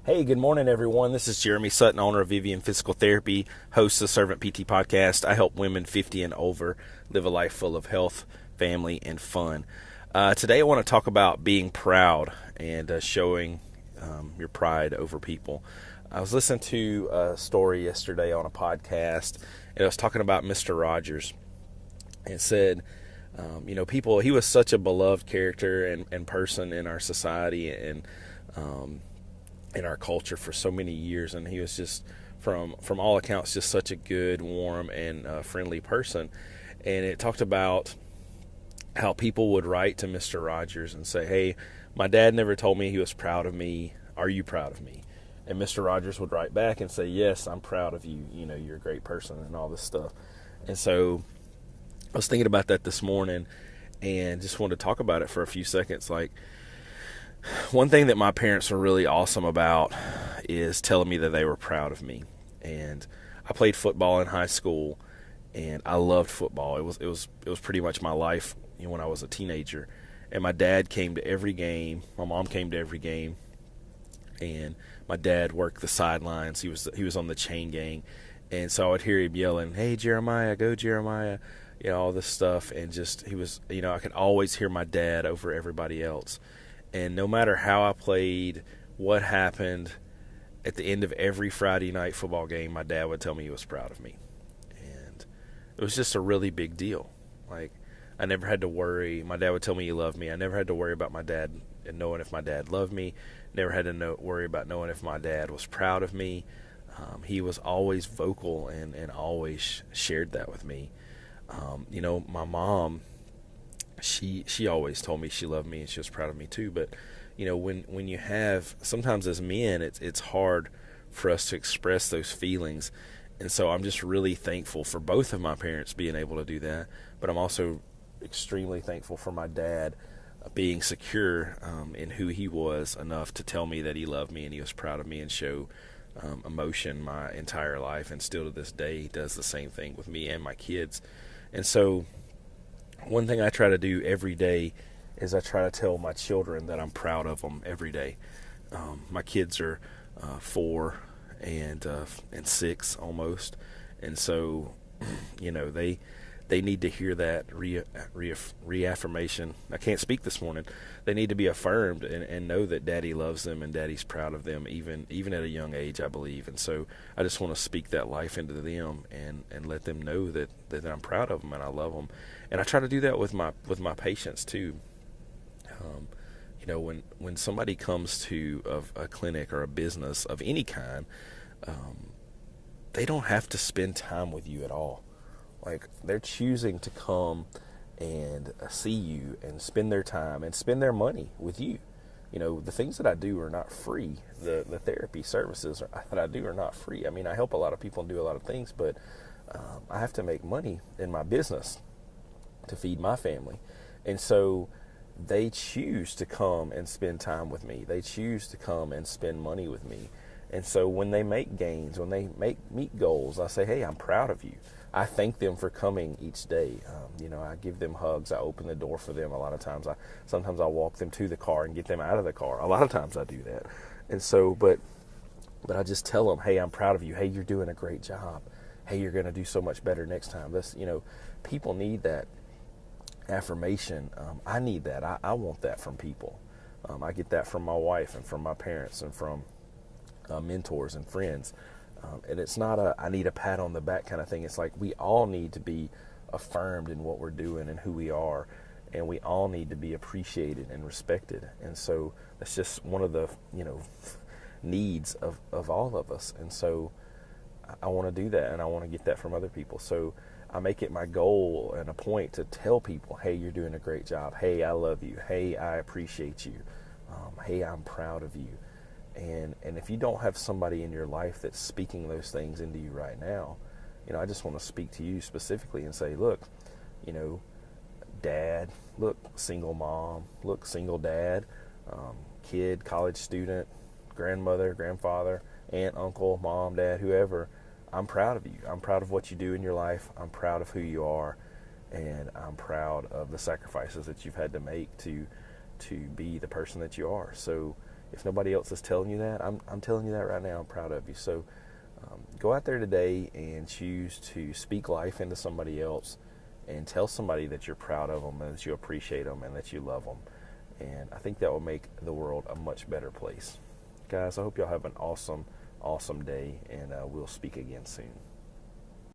Hey, good morning, everyone. This is Jeremy Sutton, owner of Vivian Physical Therapy, host of the Servant PT podcast. I help women 50 and over live a life full of health, family, and fun. Today, I want to talk about being proud and showing your pride over people. I was listening to a story yesterday on a podcast, and I was talking about Mr. Rogers. And said, people, he was such a beloved character and person in our society and in our culture for so many years, and he was just from all accounts just such a good, warm, and friendly person. And it talked about how people would write to Mr. Rogers and say, "Hey, my dad never told me he was proud of me. Are you proud of me?" And Mr. Rogers would write back and say, "Yes, I'm proud of you. You know, you're a great person," and all this stuff. And so I was thinking about that this morning and just wanted to talk about it for a few seconds. Like, one thing that my parents were really awesome about is telling me that they were proud of me. And I played football in high school, and I loved football. It was pretty much my life, when I was a teenager. And my dad came to every game. My mom came to every game. And my dad worked the sidelines. He was on the chain gang. And so I would hear him yelling, "Hey, Jeremiah, go Jeremiah," all this stuff. And just, he was, I could always hear my dad over everybody else. And no matter how I played, what happened, at the end of every Friday night football game, my dad would tell me he was proud of me. And it was just a really big deal. Like, I never had to worry. My dad would tell me he loved me. I never had to worry about my dad and knowing if my dad loved me. Never had to worry about knowing if my dad was proud of me. He was always vocal and always shared that with me. My mom, she always told me she loved me and she was proud of me too. But when you have, sometimes as men, it's hard for us to express those feelings. And so I'm just really thankful for both of my parents being able to do that. But I'm also extremely thankful for my dad being secure in who he was enough to tell me that he loved me and he was proud of me, and show emotion my entire life. And still to this day, he does the same thing with me and my kids. And so one thing I try to do every day is I try to tell my children that I'm proud of them every day. My kids are 4 and 6 almost, and so they need to hear that reaffirmation. I can't speak this morning. They need to be affirmed and know that Daddy loves them and Daddy's proud of them, even at a young age, I believe. And so I just want to speak that life into them and let them know that I'm proud of them and I love them. And I try to do that with my patients too. When somebody comes to a clinic or a business of any kind, they don't have to spend time with you at all. Like, they're choosing to come and see you and spend their time and spend their money with you. The things that I do are not free. The therapy services that I do are not free. I mean, I help a lot of people and do a lot of things, but I have to make money in my business to feed my family. And so they choose to come and spend time with me. They choose to come and spend money with me. And so when they make gains, when they meet goals, I say, "Hey, I'm proud of you." I thank them for coming each day. I give them hugs. I open the door for them. A lot of times, sometimes I walk them to the car and get them out of the car. A lot of times I do that. And so, but I just tell them, "Hey, I'm proud of you. Hey, you're doing a great job. Hey, you're going to do so much better next time." People need that affirmation. I need that. I want that from people. I get that from my wife and from my parents and from mentors and friends. And it's not I need a pat on the back kind of thing. It's like we all need to be affirmed in what we're doing and who we are, and we all need to be appreciated and respected. And so that's just one of the needs of all of us. And so I want to do that, and I want to get that from other people. So I make it my goal and a point to tell people, "Hey, you're doing a great job. Hey, I love you. Hey, I appreciate you. Hey, I'm proud of you." And if you don't have somebody in your life that's speaking those things into you right now, I just want to speak to you specifically and say, look, dad, look, single mom, look, single dad, kid, college student, grandmother, grandfather, aunt, uncle, mom, dad, whoever, I'm proud of you. I'm proud of what you do in your life. I'm proud of who you are. And I'm proud of the sacrifices that you've had to make to be the person that you are. So If nobody else is telling you that, I'm telling you that right now. I'm proud of you. So go out there today and choose to speak life into somebody else and tell somebody that you're proud of them and that you appreciate them and that you love them. And I think that will make the world a much better place. Guys, I hope y'all have an awesome day, and we'll speak again soon.